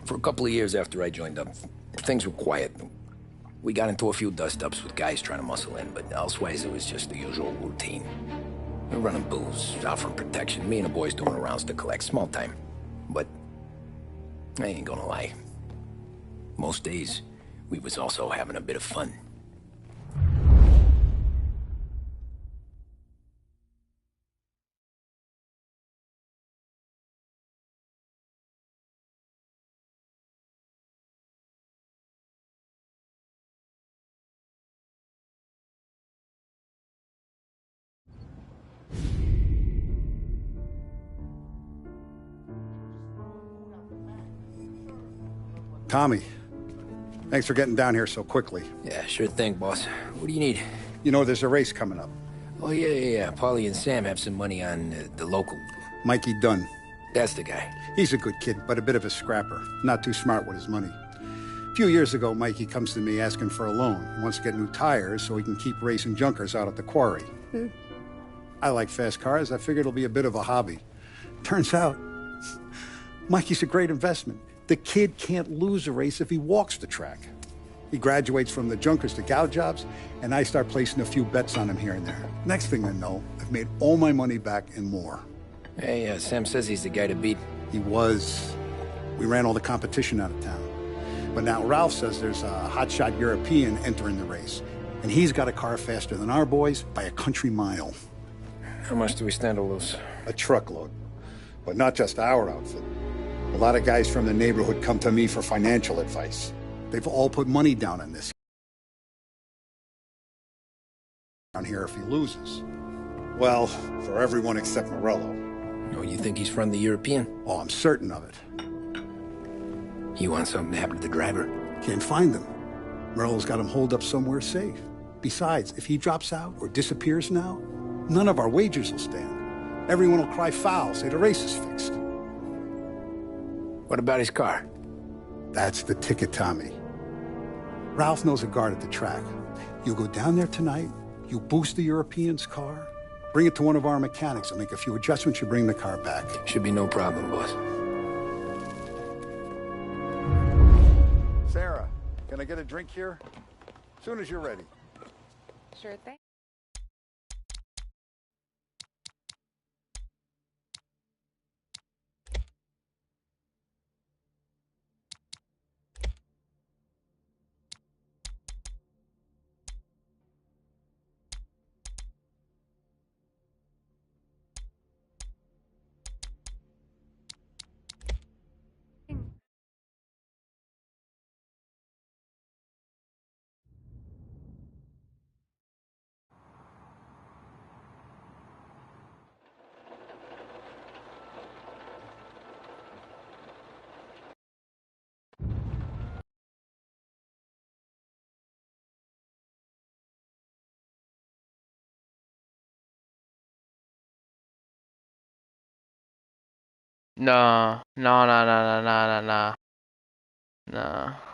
For a couple of years after I joined up, things were quiet. We got into a few dust-ups with guys trying to muscle in, but elsewise it was just the usual routine. We were running booze, offering protection, me and the boys doing rounds to collect, small time. But I ain't gonna lie. Most days, we was also having a bit of fun. Tommy, thanks for getting down here so quickly. Yeah, sure thing, boss. What do you need? You know, there's a race coming up. Oh, yeah. Paulie and Sam have some money on the local. Mikey Dunn. That's the guy. He's a good kid, but a bit of a scrapper. Not too smart with his money. A few years ago, Mikey comes to me asking for a loan. He wants to get new tires so he can keep racing junkers out at the quarry. I like fast cars. I figured it'll be a bit of a hobby. Turns out, Mikey's a great investment. The kid can't lose a race if he walks the track. He graduates from the junkers to gal jobs, and I start placing a few bets on him here and there. Next thing I know, I've made all my money back and more. Hey, Sam says he's the guy to beat. He was. We ran all the competition out of town. But now Ralph says there's a hotshot European entering the race, and he's got a car faster than our boys by a country mile. How much do we stand to lose? A truckload. But not just our outfit. A lot of guys from the neighborhood come to me for financial advice. They've all put money down on this. Down here if he loses. Well, for everyone except Morello. Oh, you think he's from the European? Oh, I'm certain of it. You want something to happen to the driver? Can't find him. Morello's got him holed up somewhere safe. Besides, if he drops out or disappears now, none of our wagers will stand. Everyone will cry foul, say the race is fixed. What about his car? That's the ticket, Tommy. Ralph knows a guard at the track. You go down there tonight, you boost the European's car, bring it to one of our mechanics, and make a few adjustments, you bring the car back. Should be no problem, boss. Sarah, can I get a drink here? As soon as you're ready. Sure thing. No, no, no, no, no, no, no, no. No.